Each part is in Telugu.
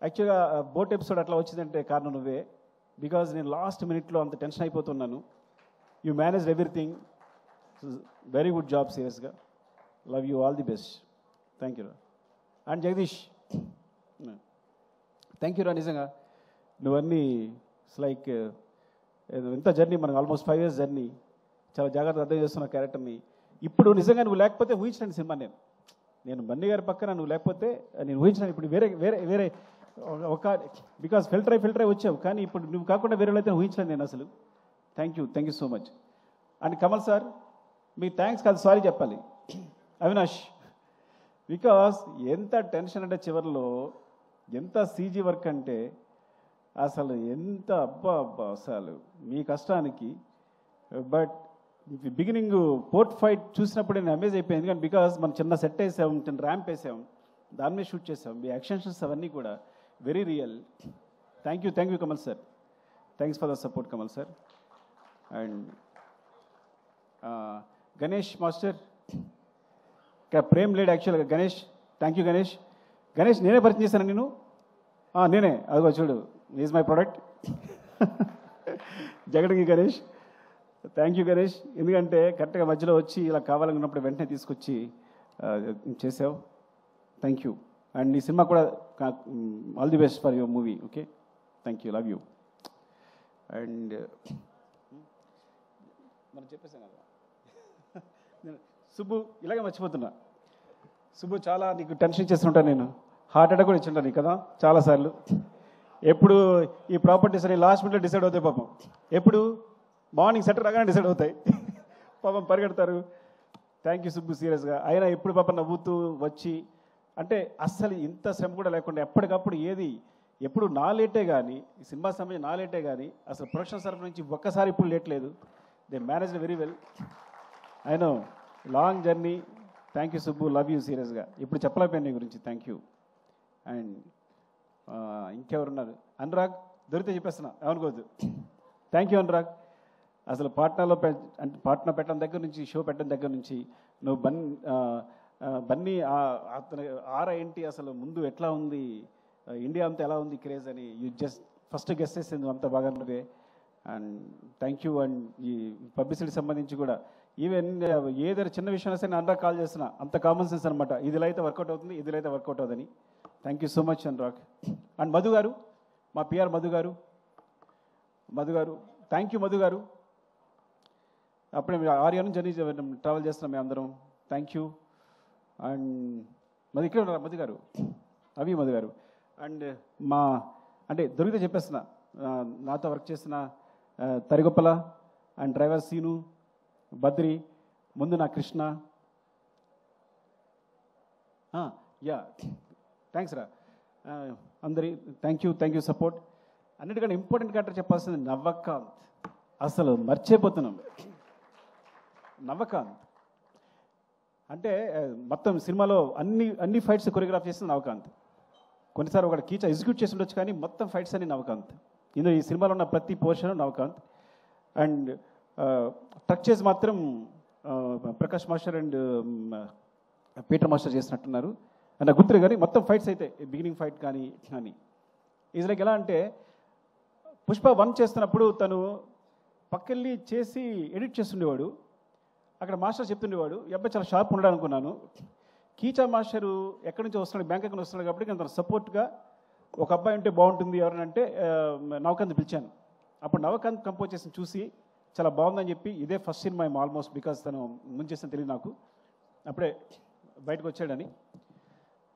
యాక్చువల్గా బోట్ ఎపిసోడ్ అట్లా వచ్చిందంటే కారణం నువ్వే. బికాజ్ నేను లాస్ట్ మినిట్లో అంత టెన్షన్ అయిపోతున్నాను. You manage everything. Very good job, సీరియస్గా. Love you, all the best. Thank you రా. అండ్ జగదీష్, థ్యాంక్ యూ రా. నిజంగా నువ్వన్నీ ఇట్స్ లైక్ ఎంత జర్నీ, మనకు ఆల్మోస్ట్ 5 years జర్నీ. చాలా జాగ్రత్తగా అర్థం చేస్తున్న క్యారెక్టర్ని. ఇప్పుడు నిజంగా నువ్వు లేకపోతే ఊహించలేని సినిమా నేను బన్నీ గారి పక్కన నువ్వు లేకపోతే నేను ఊహించలేను. ఇప్పుడు వేరే వేరే వేరే ఒక బికాస్ ఫిల్టర్ అయి వచ్చావు, కానీ ఇప్పుడు నువ్వు కాకుండా వేరే అయితే ఊహించలేను నేను అసలు. Thank you so much. And Kamal sir, me thanks కాదు, సారీ చెప్పాలి. అవినాష్, బికాస్ ఎంత టెన్షన్ అంటే చివరిలో ఎంత సీజీ వర్క్ అంటే అసలు ఎంత అబ్బా అసలు మీ కష్టానికి. బట్ బిగినింగ్ పోర్ట్ ఫైట్ చూసినప్పుడు నేను అమేజ్ అయిపోయింది. ఎందుకంటే బికాస్ మనం చిన్న సెట్ వేసాం, చిన్న ర్యాంప్ వేసాం, దాని మీద షూట్ చేసాం. మీ యాక్షన్స్ అవన్నీ కూడా very real. Thank you Kamal sir. Thanks for the support Kamal sir. And Ganesh master, Prem లేడ్ యాక్చువల్గా. Ganesh, thank you Ganesh. గణేష్ నేనే పరిచయం చేశాను నేను. నేనే, అదిగో చూడు, ఈజ్ మై ప్రోడక్ట్. జగడికి గణేష్, థ్యాంక్ యూ గణేష్. ఎందుకంటే కరెక్ట్గా మధ్యలో వచ్చి ఇలా కావాలనుకున్నప్పుడు వెంటనే తీసుకొచ్చి చేసావు. Thank you. అండ్ ఈ సినిమా కూడా all the best for your movie. Okay, thank you, love you. And మనం చెప్పేసాం కదా, సుబ్బు, ఇలాగే మర్చిపోతున్నా. సుబ్బు, చాలా నీకు టెన్షన్ ఇచ్చేస్తుంటాను నేను. హార్ట్ అటాక్ కూడా ఇచ్చుంటాను నీకు కదా చాలాసార్లు. ఎప్పుడు ఈ ప్రాపర్టీస్ అని లాస్ట్ మినిట్లో డిసైడ్ అవుతాయి పాపం. ఎప్పుడు మార్నింగ్ సెటర్ రాగానే డిసైడ్ అవుతాయి పాపం, పరిగెడతారు. థ్యాంక్ యూ సుబ్బు, సీరియస్గా. అయినా ఎప్పుడు పాపం నవ్వుతూ వచ్చి, అంటే అస్సలు ఇంత శ్రమ కూడా లేకుండా ఎప్పటికప్పుడు ఏది ఎప్పుడు నా లేటే కానీ, ఈ సినిమా సమయం నా లేటే కానీ, అసలు ప్రొడక్షన్ తరఫు నుంచి ఒక్కసారి ఇప్పుడు లేట్ లేదు. They managed very well. I know long journey. Thank you Subbu, love you సీరియస్గా. ఇప్పుడు చెప్పలేకపోయాను నీ గురించి. Thank you. అండ్ ఇంకెవరున్నారు? అనురాగ్, దొరికితే చెప్పేస్తున్నా, ఏమనుకోవద్దు. Thank you Anurag. అసలు పాట్నాలో అంటే పాట్నా పెట్టడం దగ్గర నుంచి, షో పెట్టడం దగ్గర నుంచి నువ్వు బన్నీ అతను ఆరా ఏంటి అసలు ముందు ఎట్లా ఉంది, ఇండియా అంతా ఎలా ఉంది క్రేజ్ అని యూ జస్ట్ ఫస్ట్ గెస్ చేసింది అంత బాగా నువ్వే. And thank you. అండ్ ఈ పబ్లిసిటీ సంబంధించి కూడా ఈవెన్ ఏదైనా చిన్న విషయంలో సరే అనురాగ్ కాల్ చేస్తున్నా, అంత కామన్ సెన్స్ అనమాట. ఇదిలో అయితే వర్కౌట్ అవుతుంది, ఇదిలో అయితే వర్కౌట్ అవుతుంది. Thank you so much Anurag. And Madhu గారు, మా పిఆర్ మధు గారు, థ్యాంక్ యూ మధు గారు. అప్పుడే మీరు 6 years జర్నీ ట్రావెల్ చేస్తున్నాం మేము అందరం. Thank you. అండ్ ఇక్కడ ఉన్నారు మధు గారు, మధు గారు. అండ్ అంటే దొరికితే చెప్పేస్తున్నా, నాతో వర్క్ చేసిన తరిగొప్పల అండ్ డ్రైవర్ సీను, బద్రి, ముందు నా కృష్ణ. యా, థ్యాంక్స్ రా అందరి. Thank you support. అన్నిటికంటే ఇంపార్టెంట్ క్యారెక్టర్ చెప్పాల్సింది నవ్వకాంత్. అసలు మర్చిపోతున్నాం నవ్వకాంత్ అంటే. మొత్తం సినిమాలో అన్ని ఫైట్స్ కొరియోగ్రాఫ్ చేసింది నవకాంత్. కొన్నిసార్లు ఒక కీచా ఎగ్జిక్యూట్ చేసి ఉండొచ్చు, కానీ మొత్తం ఫైట్స్ అన్ని నవకాంత్. ఇందులో ఈ సినిమాలో ఉన్న ప్రతి పోర్షన్ నవకాంత్. అండ్ టచ్ చేసి మాత్రం Prakash master and Peter master చేసినట్టున్నారు. అండ్ గుర్తులే, కానీ మొత్తం ఫైట్స్ అయితే బిగినింగ్ ఫైట్ కానీ ఈజ్ లైక్ ఎలా అంటే, పుష్ప 1 చేస్తున్నప్పుడు తను పక్కెళ్ళి చేసి ఎడిట్ చేస్తుండేవాడు. అక్కడ మాస్టర్ చెప్తుండేవాడు, ఈ అబ్బాయి చాలా షార్ప్ ఉన్నాడు అనుకున్నాను. కీచా మాస్టరు ఎక్కడి నుంచి వస్తున్నాడు, బ్యాంకాక్ నుంచి వస్తున్నాడు కాబట్టి నేను తన సపోర్ట్గా ఒక అబ్బాయి ఉంటే బాగుంటుంది ఎవరనంటే నవకాంత్ పిలిచాను. అప్పుడు నవకాంత్ కంపోజ్ చేసి చూసి చాలా బాగుందని చెప్పి, ఇదే ఫస్ట్ సినిమా ఏమో ఆల్మోస్ట్, బికాస్ తను ముందు చేసిన తెలియదు నాకు, అప్పుడే బయటకు వచ్చాడని.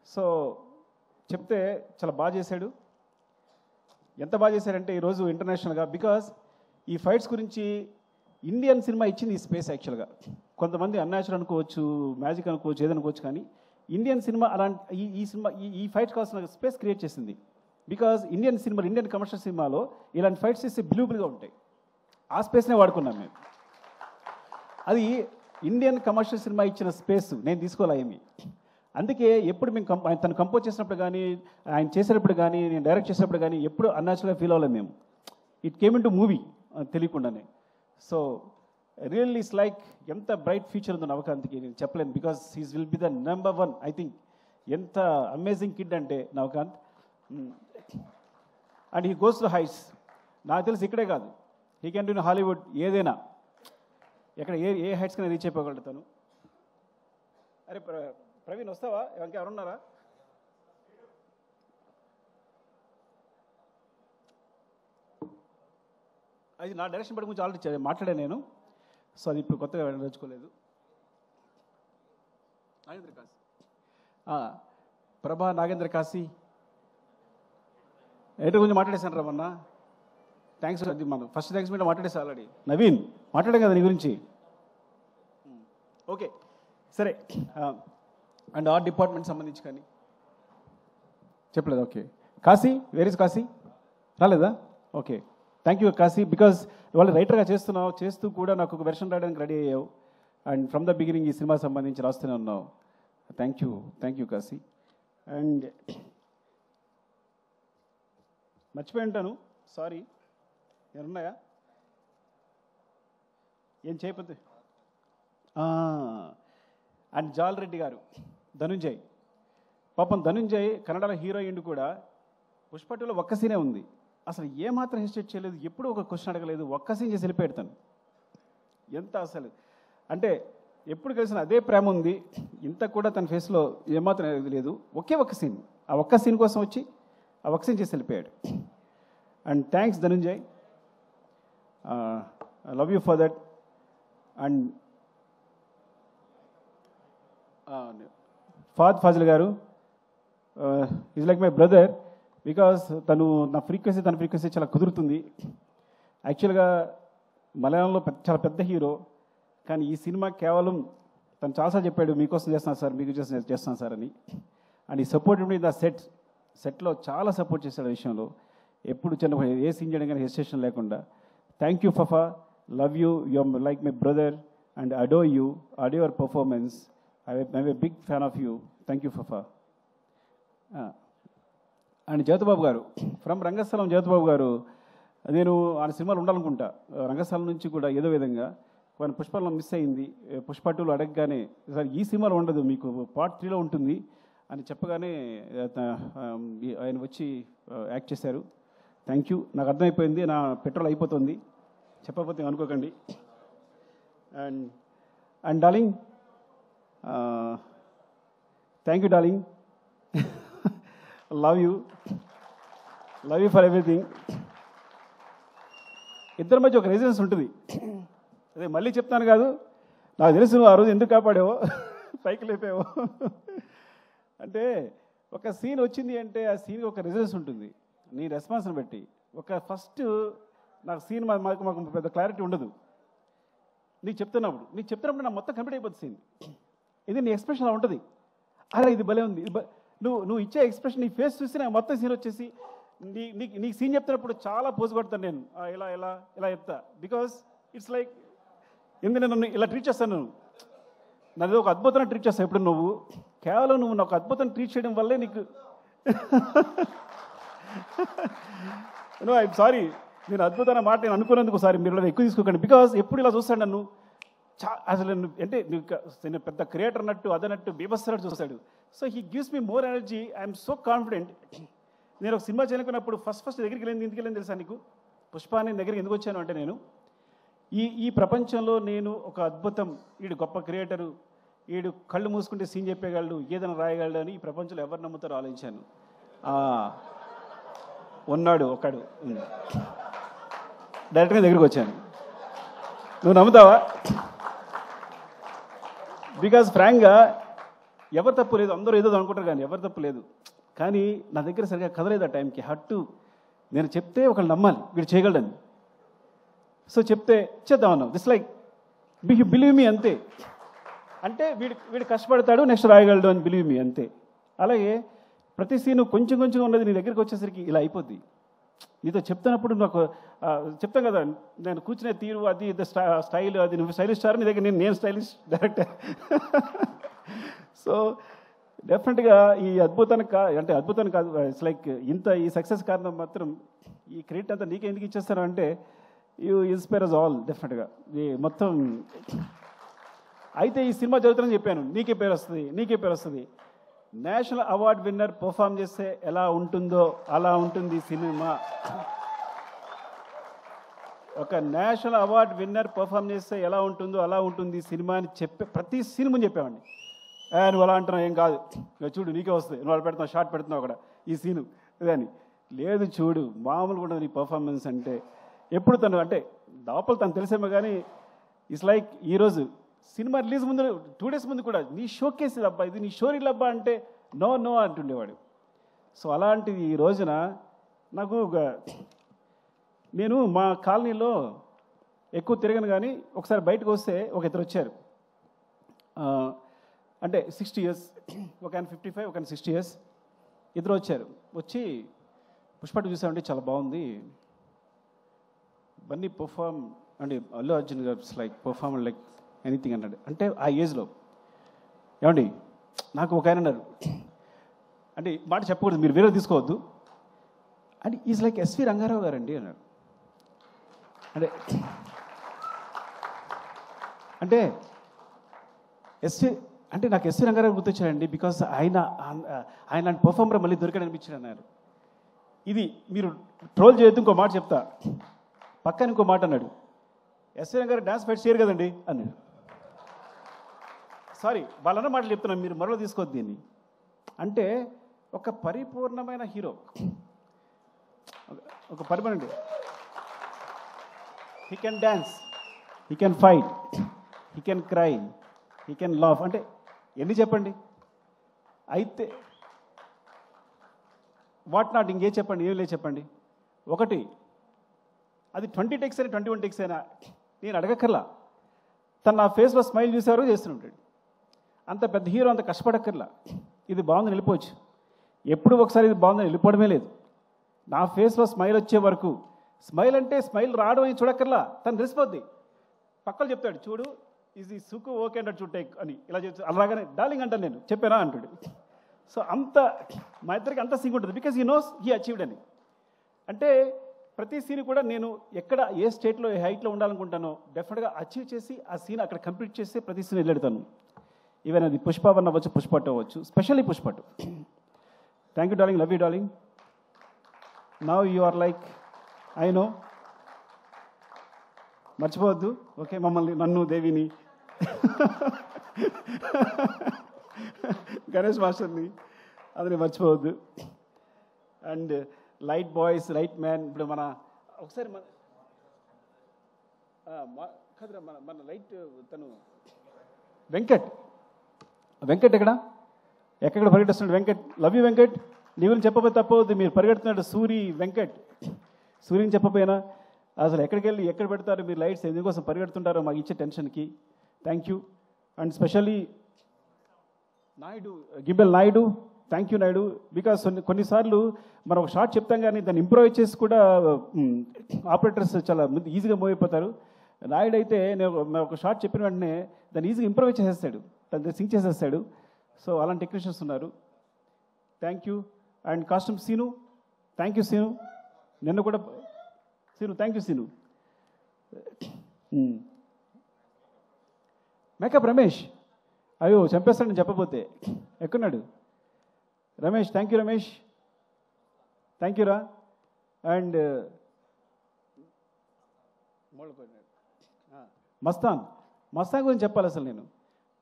సో చెప్తే చాలా బాగా చేశాడు. ఎంత బాగా చేశాడంటే ఈరోజు ఇంటర్నేషనల్గా, బికాస్ ఈ ఫైట్స్ గురించి ఇండియన్ సినిమా ఇచ్చింది ఈ స్పేస్. యాక్చువల్గా కొంతమంది అన్యాచురల్ అనుకోవచ్చు, మ్యాజిక్ అనుకోవచ్చు, ఏదనుకోవచ్చు, కానీ ఇండియన్ సినిమా అలాంటి ఈ సినిమా ఈ ఫైట్స్ కావాల్సిన స్పేస్ క్రియేట్ చేసింది. బికాజ్ ఇండియన్ కమర్షియల్ సినిమాలో ఇలాంటి ఫైట్స్ చేస్తే బిలీవబుల్గా ఉంటాయి. ఆ స్పేస్నే వాడుకున్నాం మేము. అది ఇండియన్ కమర్షియల్ సినిమా ఇచ్చిన స్పేస్ నేను తీసుకోలే ఏమి. అందుకే ఎప్పుడు మేము తను కంపోజ్ చేసినప్పుడు కానీ, ఆయన చేసేటప్పుడు కానీ, నేను డైరెక్ట్ చేసేటప్పుడు కానీ ఎప్పుడు అన్యాచురల్గా ఫీల్ అవ్వలేము మేము. It came in to movie తెలియకుండానే. సో రియల్లీ ఇట్స్ లైక్ ఎంత బ్రైట్ ఫ్యూచర్ ఉందో నవకాంత్కి నేను చెప్పలేను. Because he's will be the number 1 I think. ఎంత అమేజింగ్ కిడ్ అంటే Navakanth. And he goes to heights. నాకు తెలిసి ఇక్కడే కాదు, he can do in Hollywood, ఏదైనా ఎక్కడ ఏ హైట్స్ కన్నా రీచ్ అయిపోగలుగుతాను. అరే ప్రవీణ్ వస్తావా, ఎవరున్నారా? అది నా డైరెక్షన్ పడి గురించి ఆల్రెడీ మాట్లాడాను నేను, సో అది ఇప్పుడు కొత్తగా నేర్చుకోలేదు. నాగేంద్ర కాశీ, ప్రభా నాగేంద్ర కాశీ ఎయిటర్ గురించి మాట్లాడేశాను రా మొన్న. థ్యాంక్స్, అది మనం ఫస్ట్ థ్యాంక్స్ మీద మాట్లాడేసా ఆల్రెడీ. నవీన్ మాట్లాడాం కదా నీ గురించి. ఓకే సరే. అండ్ ఆర్ట్ డిపార్ట్మెంట్ సంబంధించి కానీ చెప్పలేదు. Okay Kashi, where is Kashi? రాలేదా? Okay thank you Kashi, because వాళ్ళు రైటర్గా చేస్తున్నావు, చేస్తూ కూడా నాకు ఒక వెర్షన్ రాయడానికి రెడీ అయ్యావు. అండ్ ఫ్రమ్ ద బిగినింగ్ ఈ సినిమా సంబంధించి రాస్తూనే ఉన్నావు. Thank you Kashi. అండ్ మర్చిపోయి ఉంటాను, సారీ. ఏమన్నాయా ఏం చేయకపోతే? అండ్ జాల్ రెడ్డి గారు, ధనుంజయ్. పాపం ధనుంజయ్ కన్నడలో హీరోయిన్ కూడా. పుష్ప 2లో ఒక్క సీనే ఉంది, అసలు ఏమాత్రం హెసిటేట్ చేయలేదు, ఎప్పుడూ ఒక క్వశ్చన్ అడగలేదు, ఒక్క సీన్ చేసి వెళ్ళిపెడతాను. ఎంత అసలు అంటే ఎప్పుడు కలిసిన అదే ప్రేమ ఉంది, ఇంత కూడా తన ఫేస్లో ఏమాత్రం లేదు. ఒక్క సీన్, ఆ ఒక్క సీన్ కోసం వచ్చి ఆ ఒక్క సీన్ చేసి వెళ్ళిపోయాడు. And thanks Dhananjay, I love you for that. And Fahadh Faasil గారు is like my brother, because తన ఫ్రీక్వెన్సీ చాలా కుదురుతుంది. యాక్చువల్గా మలయాళంలో చాలా పెద్ద హీరో, కానీ ఈ సినిమా కేవలం తను చాలాసార్లు చెప్పాడు, మీకోసం చేస్తాను సార్, మీకు చేస్తాను సార్ అని. అండ్ ఈ సపోర్ట్ మీద సెట్లో చాలా సపోర్ట్ చేశాడు ఆ విషయంలో. ఎప్పుడు చిన్న ఏ సీన్ చేయడం కానీ హెసిటేషన్ లేకుండా. Thank you Fafa, love you, you're like my brother and adore your performance. I'm a big fan of you. Thank you Fafa. And Jyothibabu garu, from రంగస్థలం. జ్యోతిబాబు గారు, నేను ఆయన సినిమాలు ఉండాలనుకుంటా రంగస్థలం నుంచి కూడా ఏదో విధంగా. కానీ పుష్పలో మిస్ అయింది. పుష్ప 2లో అడగగానే సార్ ఈ సినిమాలో ఉండదు, మీకు పార్ట్ 3లో ఉంటుంది అని చెప్పగానే ఆయన వచ్చి యాక్ట్ చేశారు. థ్యాంక్ యూ, నాకు అర్థమైపోయింది, నా పెట్రోల్ అయిపోతుంది, చెప్పకపోతే అనుకోకండి. And darling, thank you darling, love you for everything. ఇద్దరి మధ్య ఒక రెసిడెన్స్ ఉంటుంది. అదే మళ్ళీ చెప్తాను కాదు, నాకు తెలుసు ఆ రోజు ఎందుకు కాపాడావో, పైకి లేపావో. అంటే ఒక సీన్ వచ్చింది అంటే ఆ సీన్కి ఒక రెసిడెన్స్ ఉంటుంది, నీ రెస్పాన్స్ని బట్టి. ఫస్ట్ నాకు సీన్ మాకు పెద్ద క్లారిటీ ఉండదు. నీకు చెప్తున్నప్పుడు నా మొత్తం కంప్లీట్ అయిపోతుంది సీన్. ఇది నీ ఎక్స్ప్రెషన్ అలా ఉంటుంది. అలా ఇది భలే ఉంది, నువ్వు ఇచ్చే ఎక్స్ప్రెషన్, నీ ఫేస్ చూసి నాకు మొత్తం సీన్ వచ్చేసి నీకు సీన్ చెప్తున్నప్పుడు చాలా పోజు కొడతాను నేను, ఇలా చెప్తా. బికాస్ ఇట్స్ లైక్ ఎందుకు నన్ను ఇలా ట్రీట్ చేస్తాను, నన్ను ఒక అద్భుతంగా ట్రీట్ చేస్తావు. ఎప్పుడు నువ్వు కేవలం నాకు అద్భుతంగా ట్రీట్ చేయడం వల్లే నీకు ఐఎమ్ సారీ, నేను అద్భుతమైన మాట నేను అనుకున్నందుకు సారీ, మీరు ఎక్కువ తీసుకోకండి. బికాస్ ఎప్పుడు ఇలా చూస్తాడు నన్ను, అసలు అంటే నేను పెద్ద క్రియేటర్ అన్నట్టు అదన్నట్టు బీభత్సనట్టు చూస్తాడు. So he gives me more energy. I'm so confident. నేను ఒక సినిమా చేయాలనుకున్నప్పుడు ఫస్ట్ దగ్గరికి వెళ్ళింది ఎందుకు వెళ్ళింది తెలుసా నీకు? పుష్ప నేను దగ్గరికి ఎందుకు వచ్చాను అంటే, నేను ఈ ప్రపంచంలో నేను ఒక అద్భుతం, వీడు గొప్ప క్రియేటరు, వీడు కళ్ళు మూసుకుంటే సీన్ చెప్పేయగలడు, ఏదైనా రాయగలడు అని ఈ ప్రపంచంలో ఎవరు నమ్ముతారో ఆలోచించాను. ఉన్నాడు ఒకడు, డైరెక్ట్గా దగ్గరికి వచ్చాను. నువ్వు నమ్ముతావా? బికాజ్ ఫ్రాంక్గా ఎవరు తప్పు లేదు, అందరూ ఏదో అనుకుంటారు కానీ ఎవరు తప్పు లేదు. కానీ నా దగ్గర సరిగా కదలేదు ఆ టైంకి. నేను చెప్తే ఒకళ్ళు నమ్మాలి వీడు చేయగలడని. సో చెప్తే చేద్దామన్నావు. దిస్ లైక్ బిలీవ్ మీ అంతే. అంటే వీడు కష్టపడతాడు, నెక్స్ట్ రాయగలడు అని బిలీవ్ మీ అంతే. అలాగే ప్రతి సీను కొంచెం ఉన్నది నీ దగ్గరికి వచ్చేసరికి ఇలా అయిపోద్ది. నీతో చెప్తున్నప్పుడు నాకు చెప్తాం కదా, నేను కూర్చునే తీరు అది స్టైల్, అది నువ్వు స్టైలిష్ స్టార్, నీ దగ్గర నేను స్టైలిష్ డైరెక్టర్. సో డెఫినెట్గా ఈ అద్భుతానికి అంటే అద్భుతాన్ని కాదు, ఇట్స్ లైక్ ఈ సక్సెస్ కారణం మాత్రం ఈ క్రెడిట్ అంతా నీకే ఎందుకు ఇచ్చేస్తాను అంటే, యూ ఇన్స్పైర్ అస్ ఆల్ డెఫినెట్గా. ఈ మొత్తం అయితే ఈ సినిమా చదువుతానని చెప్పాను, నీకే పేరు వస్తుంది. నేషనల్ అవార్డ్ విన్నర్ పర్ఫామ్ చేస్తే ఎలా ఉంటుందో అలా ఉంటుంది ఈ సినిమా. ఒక నేషనల్ అవార్డ్ విన్నర్ పర్ఫామ్ చేస్తే ఎలా ఉంటుందో అలా ఉంటుంది ఈ సినిమా అని చెప్పే ప్రతి సినిమా చెప్పామండి. నువ్వు అలా అంటున్నావు, ఏం కాదు, చూడు నీకే వస్తుంది, నువ్వు అలా పెడుతున్నావు, షార్ట్ పెడుతున్నావు అక్కడ ఈ సీను ఇదని. లేదు చూడు, మామూలుగా ఉండదు నీ పర్ఫార్మెన్స్ అంటే. ఎప్పుడు తను అంటే లోపల తను తెలిసేమో కానీ ఇట్స్ లైక్ ఈరోజు సినిమా రిలీజ్ ముందు 2 days ముందు కూడా నీ షోకేస్ అబ్బా, ఇది నీ షోరీలు అబ్బా అంటే నో అంటుండేవాడు. సో అలాంటిది ఈ రోజున నాకు నేను మా కాలనీలో ఎక్కువ తిరగను కానీ ఒకసారి బయటకు వస్తే ఒక ఇద్దరు వచ్చారు. అంటే 60 years, ఒక ఆయన 55, ఒక ఆయన 60 years, ఇద్దరు వచ్చారు. వచ్చి పుష్ప చూసామంటే చాలా బాగుంది, బన్నీ పర్ఫామ్ అంటే అల్లు అర్జున్ గారు లైక్ పర్ఫామ్ లైక్ ఎనీథింగ్ అన్నాడు. అంటే ఆ ఏజ్లో ఏమండి నాకు ఒక ఆయన అన్నారు, అంటే మాట చెప్పకూడదు, మీరు వేరే తీసుకోవద్దు, అంటే ఈజ్ లైక్ ఎస్వి రంగారావు గారండి అన్నాడు. అంటే ఎస్వి అంటే నాకు ఎస్వి రంగారావు గుర్తొచ్చారండి, బికాస్ ఆయన పర్ఫార్మర్ మళ్ళీ దొరికాడు అనిపించాడు అన్నారు. ఇది మీరు ట్రోల్ చేయొద్దు, ఇంకో మాట చెప్తా. పక్కన ఇంకో మాట అన్నాడు, ఎస్వి రంగారావు డాన్స్ ఫైట్ చేయరు కదండి అన్నాడు. సారీ, వాళ్ళన్న మాటలు చెప్తున్నాను, మీరు మరో తీసుకోవద్దు దీన్ని. అంటే ఒక పరిపూర్ణమైన హీరో, ఒక పరిపూర్ణ, he can dance, he can fight, he can cry, he can laugh. అంటే ఎన్ని చెప్పండి. అయితే వాట్ నాట్ ఇంకే చెప్పండి, ఏం లేదు చెప్పండి. ఒకటి అది 20 takes అయినా 21 takes అయినా నేను అడగక్కర్లా, తను నా ఫేస్లో స్మైల్ చూసేవారు చేస్తుంటాడు. అంత పెద్ద హీరో అంత కష్టపడక్కర్లా, ఇది బాగుందని వెళ్ళిపోవచ్చు. ఎప్పుడు ఒకసారి ఇది బాగుందని వెళ్ళిపోవడమే లేదు. నా ఫేస్లో స్మైల్ వచ్చే వరకు, స్మైల్ అంటే స్మైల్ రావడం అని చూడక్కర్లా, తను తెలిసిపోద్ది. పక్కలు చెప్తాడు, చూడు ఇది సుకు ఓకే అంటాడు, చూడు టేక్ అని ఇలా చెప్తాడు. అలాగనే డార్లింగ్ అంటాను, నేను చెప్పానా అంటాడు. సో అంత మా ఇద్దరికి అంత సింక్ ఉంటుంది, because he knows he achieved అని. అంటే ప్రతి సీన్ కూడా నేను ఎక్కడ ఏ స్టేట్లో ఏ హైట్లో ఉండాలనుకుంటానో డెఫినెట్గా అచీవ్ చేసి ఆ సీన్ అక్కడ కంప్లీట్ చేసి ప్రతి సీన్ వెళ్ళెడతాను. ఈవెన్ అది పుష్ప 1 అవ్వచ్చు, పుష్ప 2 అవ్వచ్చు, specially Pushpa 2. Thank you darling, love you darling. Now you are like I know, మర్చిపోవద్దు ఓకే, మమ్మల్ని, నన్ను, దేవిని, గణేష్ మాస్టర్ని, అది మర్చిపోవద్దు. And light boys, light man. ఇప్పుడు మన ఒకసారి మన లైట్ తను వెంకట్ ఎక్కడ పరిగెడుతున్నాడు వెంకట్, లవ్ యూ వెంకట్. నీ గురించి చెప్పబోతే తప్పవద్దు, మీరు పరిగెడుతున్నాడు వెంకట్. సూర్యుని చెప్పపోయినా అసలు ఎక్కడికి వెళ్ళి ఎక్కడ పెడతారు మీరు లైట్స్, ఎందుకోసం పరిగెడుతుంటారో మాకు ఇచ్చే టెన్షన్కి థ్యాంక్ యూ. అండ్ స్పెషల్లీ గిబ్బెల్ Naidu, thank you Naidu. Because కొన్నిసార్లు మనం ఒక షార్ట్ చెప్తాం కానీ దాన్ని ఇంప్రూవైజ్ చేసి కూడా ఆపరేటర్స్ చాలా ఈజీగా మూవ్ అయిపోతారు. నాయుడు అయితే నేను ఒక షార్ట్ చెప్పిన వెంటనే దాన్ని ఈజీగా ఇంప్రూవైజ్ చేసేస్తాడు, దాన్ని సింక్ చేసేస్తాడు. సో అలాంటి టెక్నీషియన్స్ ఉన్నారు, thank you. And costume Seenu, thank you Seenu. నిన్న కూడా Seenu, thank you Seenu. Makeup Ramesh, అయ్యో చంపేస్తాడని చెప్పబోతే ఎక్కడున్నాడు Ramesh, thank you Ramesh, thank you రా. అండ్ మస్తాన్ గురించి చెప్పాలి. అసలు నేను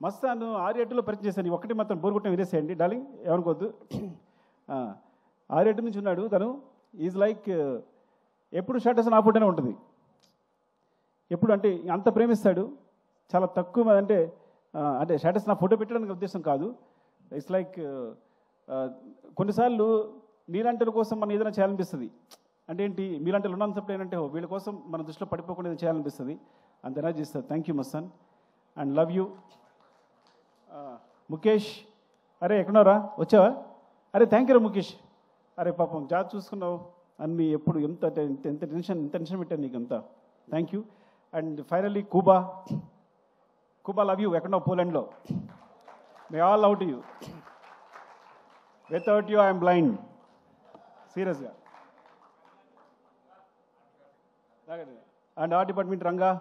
మస్తాన్ 6-8లో పరిచయం చేశాను, ఒకటి మాత్రం బోర్గుట్టం వినేసేయండి డార్లింగ్, ఏమనుకోవద్దు. 6-8 నుంచి ఉన్నాడు తను. ఈజ్ లైక్ ఎప్పుడు షర్ట్ వేసిన ఆపుటనే ఉంటుంది, ఎప్పుడు అంటే అంత ప్రేమిస్తాడు. చాలా తక్కువ అంటే షర్ట్ వేసిన ఫోటో పెట్టడానికి ఉద్దేశం కాదు. ఇట్స్ లైక్ కొన్నిసార్లు నీలాంటి కోసం మనం ఏదైనా చేయాలనిపిస్తుంది. అంటే ఏంటి, మీలాంటి ఉన్నంతప్పుడు ఏంటంటే వీళ్ళ కోసం మన దృష్టిలో పడిపోకుండా ఏదైనా చేయాలనిపిస్తుంది, అంత ఎనర్జీ ఇస్తుంది. Thank you Mastan and love you. Mukesh, అరే ఎక్కడున్నారా, వచ్చావా? అరే థ్యాంక్ యూ రా ముఖేష్. అరే పాపం జాబ్ చూసుకున్నావు అన్ని, ఎప్పుడు ఎంత టెన్షన్ పెట్టాను నీకు అంతా, thank you. And finally Kuba, love you. ఎక్కడున్నావు? పోలాండ్లో. May all love to you. Without you I'm blind, సీరియస్గా. And art department Ranga,